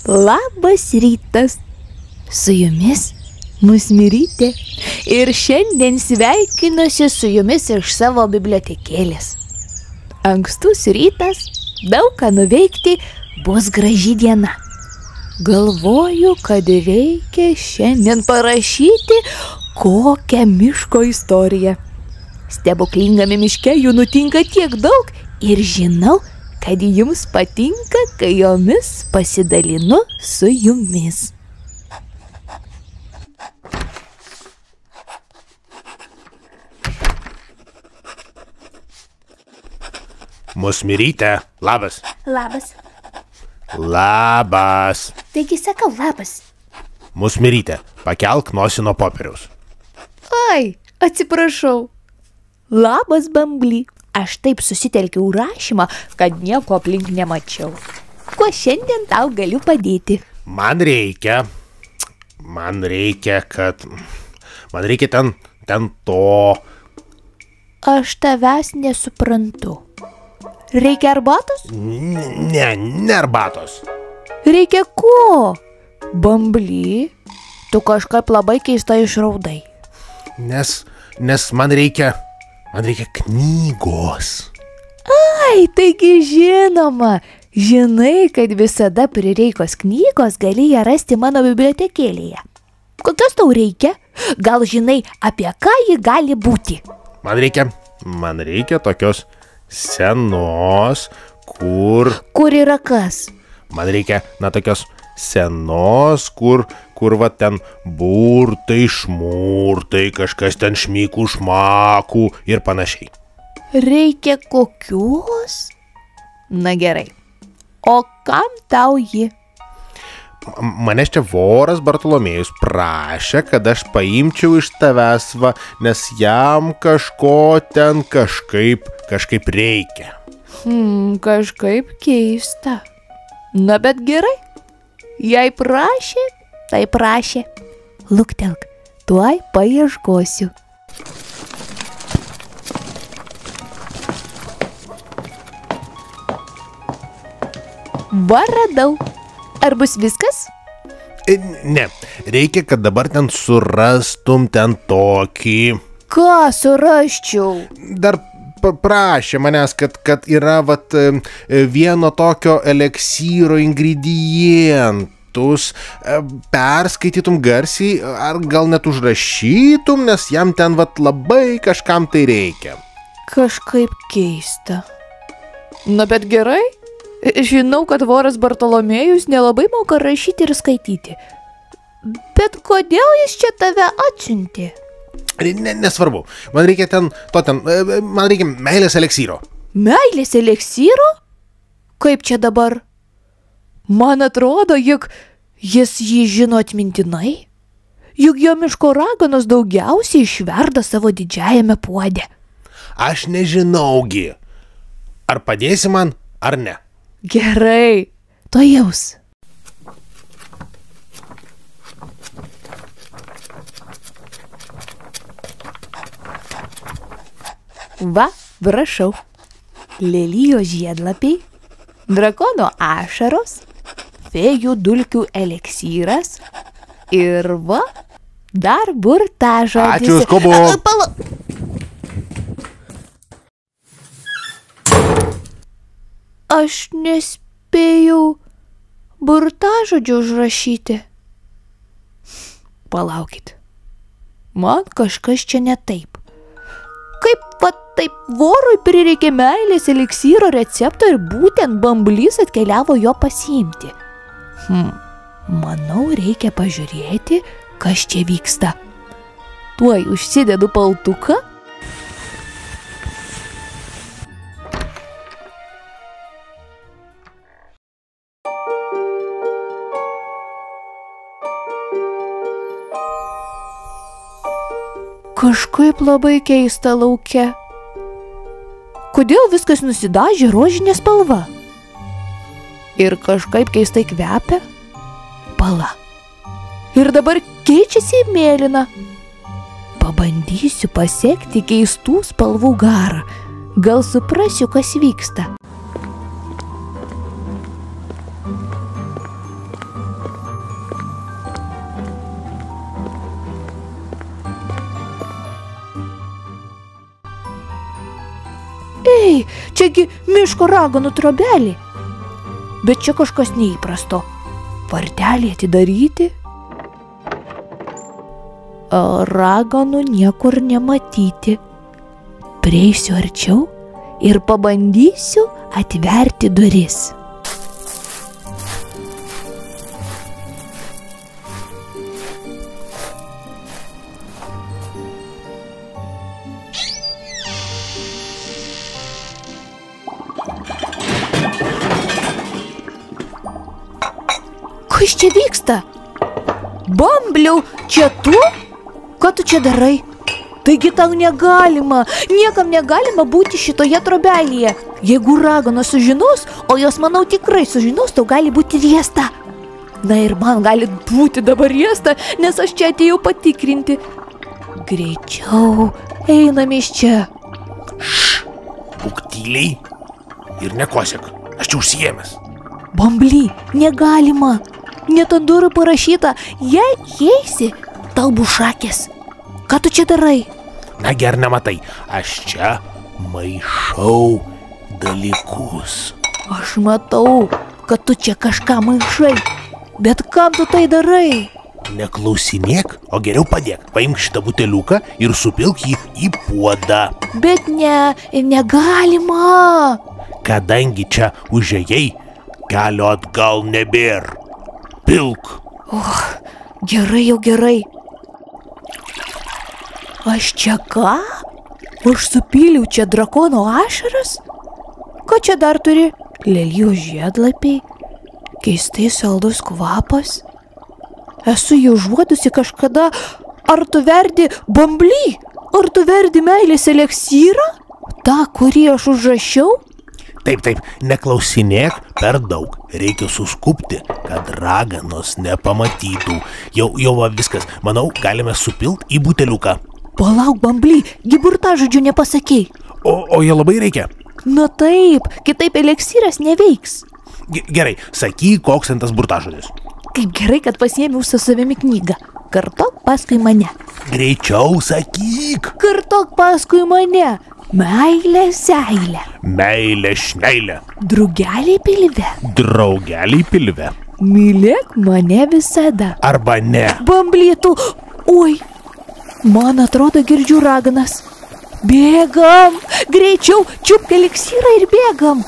Labas rytas. Su jumis Musmirytė. Ir šiandien sveikinuosi su jumis iš savo bibliotekėlės. Ankstus rytas, daug ką nuveikti, bus graži diena. Galvoju, kad reikia šiandien parašyti kokią miško istoriją. Stebuklingame miške jų nutinka tiek daug ir žinau, kad jums patinka, kai jomis pasidalinu su jumis. Musmirytė, labas. Labas. Labas. Taigi sakau labas. Musmirytė, pakelk nosį nuo popieriaus. Ai, atsiprašau. Labas, Bambly. Aš taip susitelkiau rašymą, kad nieko aplink nemačiau. Kuo šiandien tau galiu padėti? Man reikia ten to. Aš tavęs nesuprantu. Reikia arbatos? Ne arbatos. Reikia ko? Bambly, tu kažkaip labai keistai išraudai. Nes man reikia knygos. Ai, taigi žinoma. Žinai, kad visada prireikus knygos gali ją rasti mano bibliotekėlėje. Kokios tau reikia? Gal žinai, apie ką ji gali būti? Man reikia tokios senos, kur yra kas? Man reikia, tokios senos, kur va ten burtai, šmurtai, kažkas ten šmykų, šmakų ir panašiai. Reikia kokios? Na gerai. O kam tau ji? Manęs čia voras Bartolomėjus prašė, kad aš paimčiau iš tavęs, nes jam kažko ten kažkaip reikia. Kažkaip keista. Na bet gerai. Jei prašė, tai prašė. Luktelk, tuoj paieškosiu. Va, radau. Ar bus viskas? Ne, reikia, kad dabar ten surastum ten tokį. Ką surasčiau? Dar prašė manęs, kad yra vieno tokio eleksyro ingredientus, perskaitytum garsiai, ar gal net užrašytum, nes jam ten labai kažkam tai reikia. Kažkaip keista. Na bet gerai. Žinau, kad voras Bartolomėjus nelabai moka rašyti ir skaityti. Bet kodėl jis čia tave atsiuntė? Nesvarbu. Man reikia man reikia meilės eleksyro. Meilės eleksyro? Kaip čia dabar? Man atrodo, juk jis jį žino atmintinai. Juk jo miško raganos daugiausiai išverda savo didžiajame puode. Aš nežinaugi. Ar padėsi man, ar ne? Gerai, tuojaus. Va, prašau. Lelijos žiedlapiai, drakono ašaros, fėjų dulkių eleksyras ir va, dar burtažodis. Ačiū, skubu. Aš nespėjau burtažodžių užrašyti. Palaukit. Man kažkas čia ne taip. Kaip taip vorui prireikė meilės eleksyro recepto ir būtent Bamblys atkeliavo jo pasiimti. Manau, reikia pažiūrėti, kas čia vyksta. Tuoj užsidedu paltuką. Kažkaip labai keista lauke. Kodėl viskas nusidažė rožinė spalva? Ir kažkaip keistai kvepia? Pala. Ir dabar keičiasi į mėlyną. Pabandysiu pasekti keistų spalvų garą. Gal suprasiu, kas vyksta. Čiagi miško raganų trobelė. Bet čia kažkas neįprasto. Vartelį atidaryti. Raganų niekur nematyti. Prieisiu arčiau ir pabandysiu atverti duris. Kas čia vyksta? Bambliau, čia tu? Ką tu čia darai? Taigi tau negalima, niekam negalima būti šitoje trobelėje. Jeigu raganos sužinos, o jos, manau, tikrai sužinos, tau gali būti riesta. Na ir man gali būti dabar riesta, nes aš čia atėjau patikrinti. Greičiau, einam iš čia. Būk tyliai ir nekosėk, aš čia užsiėmęs. Bambly, negalima. Net ant durų parašyta, jei įeisi, tau bus šakės. Ką tu čia darai? Nagi ar nematai, aš čia maišau dalykus. Aš matau, kad tu čia kažką maišai. Bet kam tu tai darai? Neklausinėk, o geriau padėk. Paimk šitą buteliuką ir supilk jį į puodą. Bet negalima. Kadangi čia užėjai, kelio atgal nebėr. Pilk. Gerai, jau gerai. Aš čia ką? Aš supyliau čia drakono ašaras? Ką čia dar turi? Lelijos žiedlapiai, keistai saldus kvapas. Esu jau užuodusi kažkada. Ar tu verdi Bambly? Ar tu verdi meilės eliksyrą? Ta, kurį aš užrašiau? Taip, neklausinėk per daug. Reikia suskupti, kad raganos nepamatytų. Jau va viskas. Manau, galime supilt į buteliuką. Palauk, Bambly, gi burtažodžių nepasakei. O jie labai reikia? Na taip, kitaip eliksyras neveiks. Gerai, sakyk, koks tas burtažodis. Kaip gerai, kad pasiėmiau su savimi knygą. Kartok paskui mane. Greičiau sakyk. Kartok paskui mane. Meilė seilė. Meilė šneilė. Drugeliai pilve. Draugeliai pilve. Mylėk mane visada. Arba ne. Bambly, tu. Oi, man atrodo girdžiu raganas. Bėgam, greičiau, čiupk eliksyrą ir bėgam.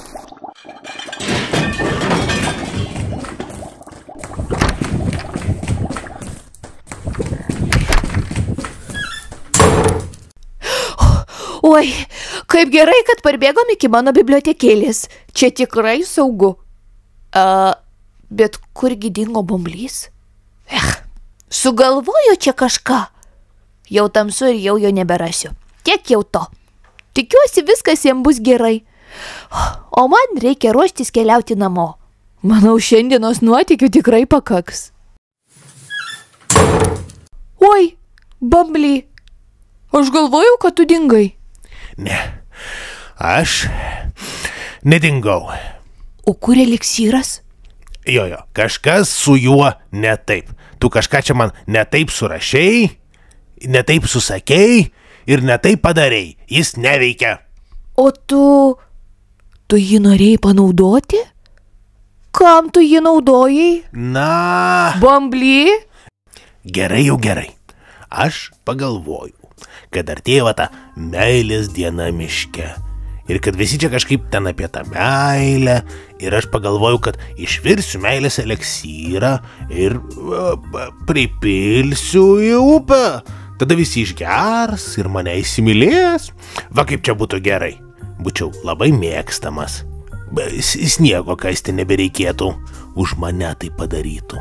Oi, kaip gerai, kad parbėgom iki mano bibliotekėlės. Čia tikrai saugu. Bet kurgi dingo Bamblys? Sugalvoju čia kažką. Jau tamsu ir jau jo neberasiu. Tiek jau to. Tikiuosi, viskas jam bus gerai. O man reikia ruoštis keliauti namo. Manau, šiandienos nuotykių tikrai pakaks. Oi, Bambly, aš galvojau, kad tu dingai. Ne, aš nedingau. O kur eliksyras? Jo, kažkas su juo ne taip. Tu kažką čia man ne taip surašei, ne taip susakei ir ne taip padarei. Jis neveikia. O tu jį norėjai panaudoti? Kam tu jį naudojai? Na. Bambly? Gerai, jau gerai. Aš pagalvoju, kad artėja ta meilės diena miške. Ir kad visi čia kažkaip ten apie tą meilę. Ir aš pagalvoju, kad išvirsiu meilės eliksyrą ir pripilsiu į upę. Tada visi išgers ir mane įsimylės. Va kaip čia būtų gerai. Būčiau labai mėgstamas. Sniego kasti nebereikėtų. Už mane tai padarytų.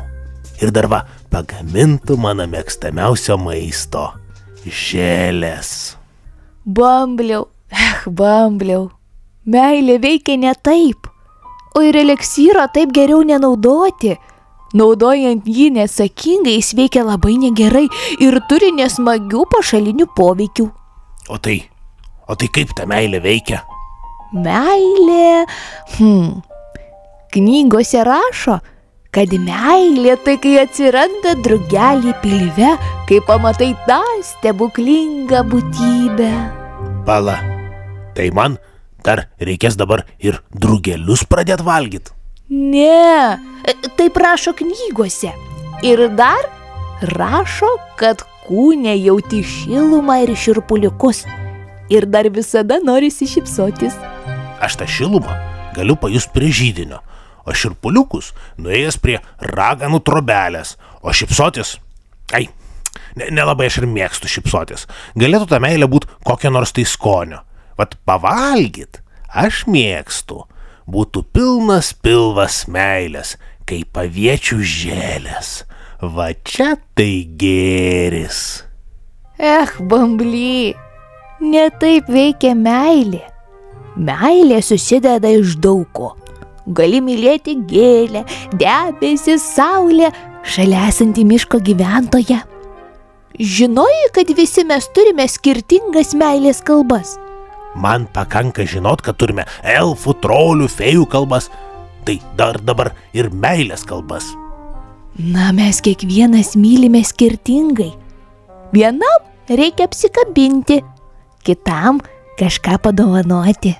Ir dar va, pagamintų mano mėgstamiausio maisto. Želės. Bambliau, Bambliau, meilė veikia ne taip. O ir eliksyrą taip geriau nenaudoti. Naudojant jį neatsakingai, jis veikia labai negerai ir turi nesmagių pašalinių poveikių. O tai kaip ta meilė veikia? Meilė... Knygose rašo, kad meilė tai kai atsiranda drugelį pilve, kai pamatai tą stebuklingą būtybę. Pala, tai man dar reikės dabar ir drugelius pradėti valgyti. Ne, taip rašo knygose. Ir dar rašo, kad kūne jauti šilumą ir šiurpuliukus. Ir dar visada norisi šypsotis. Aš tą šilumą galiu pajusti prie židinio, o šiurpuliukus nuėjęs prie raganų trobelės, o šypsotis, nelabai aš ir mėgstu šypsotis. Galėtų ta meilė būti kokia nors tai skonio. Vat pavalgyt aš mėgstu. Būtų pilnas pilvas meilės, kaip aviečių žėlės. Va čia tai gėris. Bambly, ne taip veikia meilė. Meilė susideda iš daug ko. Gali mylėti gėlę, debesį, saulę, šalia esantį miško gyventoją. Žinojai, kad visi mes turime skirtingas meilės kalbas? Man pakanka žinot, kad turime elfų, trolių, fėjų kalbas. Tai dar dabar ir meilės kalbas. Na, mes kiekvienas mylime skirtingai. Vienam reikia apsikabinti, kitam kažką padovanoti.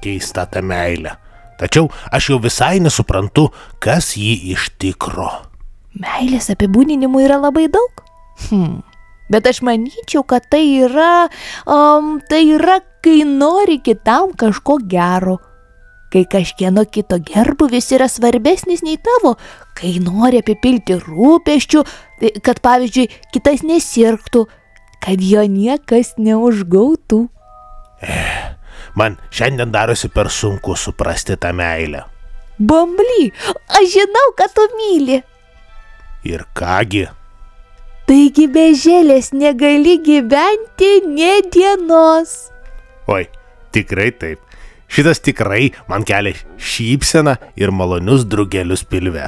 Keista ta meilė. Tačiau aš jau visai nesuprantu, kas jį iš tikro. Meilės apibūdinimų yra labai daug. Bet aš manyčiau, kad tai yra, kai nori kitam kažko gero. Kai kažkieno kito gerbūvis yra svarbesnis nei tavo, kai nori apipilti rūpesčių, kad pavyzdžiui kitas nesirgtų, kad jo niekas neužgautų. Man šiandien darosi per sunku suprasti tą meilę. Bambly, aš žinau, kad tu myli. Ir kągi? Taigi be žėlės negali gyventi nė dienos. Oi, tikrai taip. Šitas tikrai man kelia šypseną ir malonius drugelius pilve.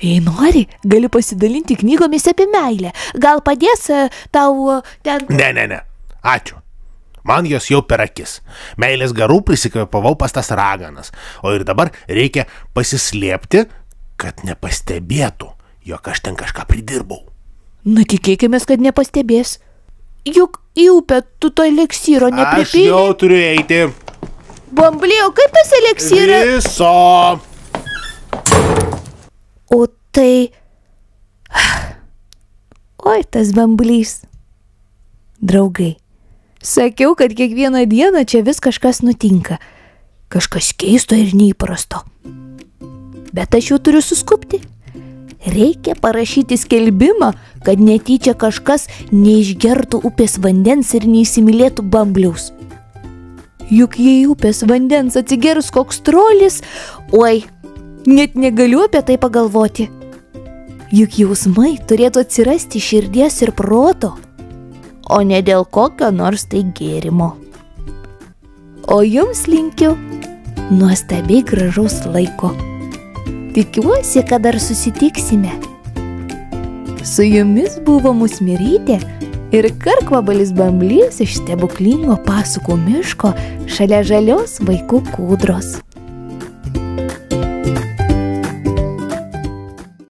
Jei nori, galiu pasidalinti knygomis apie meilę. Gal padės tau ten... Ne. Ačiū. Man jos jau per akis. Meilės garų prisikvėpavau pas tas raganas. O ir dabar reikia pasislėpti, kad nepastebėtų, jog aš ten kažką pridirbau. Nu, tikėkimės, kad nepastebės. Juk į upę tu to eleksyro nepripylei. Aš jau turiu eiti. Bambly, o kaip tas eleksyras? Viso. O tai... Oi, tas Bamblys. Draugai, sakiau, kad kiekvieną dieną čia vis kažkas nutinka. Kažkas keisto ir neįprasto. Bet aš jau turiu suskubti. Reikia parašyti skelbimą, kad netyčia kažkas neišgertų upės vandens ir neįsimylėtų Bambliaus. Juk jei upės vandens atsigers koks trolis, oi, net negaliu apie tai pagalvoti. Juk jausmai turėtų atsirasti širdies ir proto, o ne dėl kokio nors tai gėrimo. O jums linkiu nuostabiai gražaus laiko. Tikiuosi, kad dar susitiksime. Su jumis buvo Musmirytė ir karkvabalis Bamblys iš stebuklingo pasakų miško šalia žalios vaikų kūdros.